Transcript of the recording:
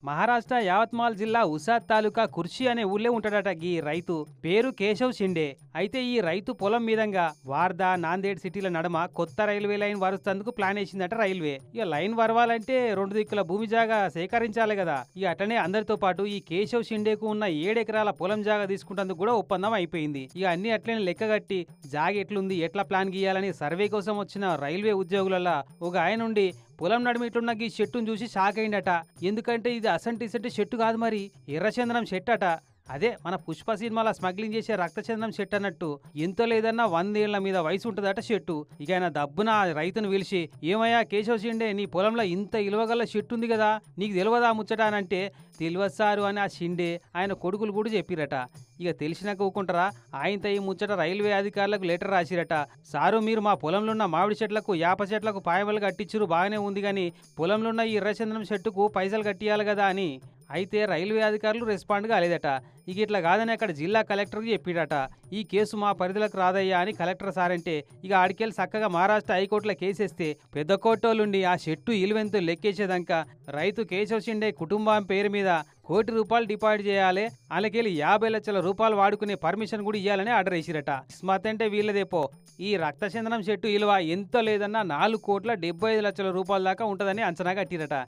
మహారాష్ట్ర యావత్మాల్ జిల్లా ఉసాద్ తాలూకా కుర్షి అనే ఊళ్ళో ఉంటాడట ఈ రైతు. పేరు కేశవ్ షిండే. అయితే ఈ రైతు పొలం మీదంగా వార్దా నాందేడ్ సిటీల నడమ కొత్త రైల్వే లైన్ వరుస్తందుకు ప్లాన్ వేసిందట రైల్వే. ఇక లైన్ వరవాలంటే 2 దిక్కుల భూమి జాగా సేకరించాలి కదా. ఇక అటనే అందరితో పాటు ఈ కేశవ్ షిండేకు ఉన్న 7 ఎకరాల పొలం జాగా తీసుకుంటందుకు కూడా ఒప్పందం అయిపోయింది. ఇక అన్ని అట్లనే లెక్కగట్టి జాగ ఎట్లుంది, ఎట్లా ప్లాన్ గీయాలని సర్వే కోసం వచ్చిన రైల్వే ఉద్యోగులలో ఒక ఆయన నుండి పొలం నడిమిట్లున్న ఈ చెట్టును చూసి షాక్ అయిందట. ఎందుకంటే ఇది అసంటి చెట్టు కాదు, మరి ఎర్రచందనం చెట్టు అట. అదే మన పుష్ప సినిమాలో స్మగ్లింగ్ చేసే రక్తచందనం చెట్టు అన్నట్టు. ఎంతో లేదన్నా 100 ఏళ్ల మీద వయసు ఉంటుందట చెట్టు. ఇక ఆయన దబ్బున రైతును పిలిచి, ఏమయ్యా కేశవ్ షిండే, నీ పొలంలో ఇంత ఇలువగల చెట్టు ఉంది కదా, నీకు తెలియదా ముచ్చట అని అంటే, తెలియదు సారు అని ఆ షిండే ఆయన కొడుకులు కూడా చెప్పిరట. ఇక తెలిసినాక ఊకుంటారా, ఆయనతో ఈ ముచ్చట రైల్వే అధికారులకు లెటర్ రాసిరట. సారు, మీరు మా పొలంలో ఉన్న మామిడి చెట్లకు, యాప చెట్లకు పాయవలు కట్టించురు బాగానే ఉంది, కానీ పొలంలో ఉన్న ఈ ఎర్రచందనం చెట్టుకు పైసలు కట్టియాలి కదా అని. అయితే రైల్వే అధికారులు రెస్పాండ్ కాలేదట. ఇక ఇట్లా కాదని అక్కడ జిల్లా కలెక్టర్కి చెప్పిడట. ఈ కేసు మా పరిధిలోకి రాదయ్యా అని కలెక్టర్ సారంటే, ఇక ఆడికెళ్ళి చక్కగా మహారాష్ట్ర హైకోర్టులో కేసేస్తే పెద్ద కోర్టోలుండి ఆ చెట్టు ఇలువెంతు లెక్కేసేదాకా రైతు కేశవ్ షిండే కుటుంబం పేరు మీద ₹1 కోటి డిపాజిట్ చేయాలి, అలాకెళ్ళి 50 లక్షల రూపాయలు వాడుకునే పర్మిషన్ కూడా ఇవ్వాలని ఆర్డర్ వేసిరట. స్మత్ అంటే వీళ్ళదేపో. ఈ రక్తచందనం చెట్టు విలువ ఎంతో లేదన్నా ₹4,75,00,000 దాకా ఉంటుందని అంచనా కట్టిరట.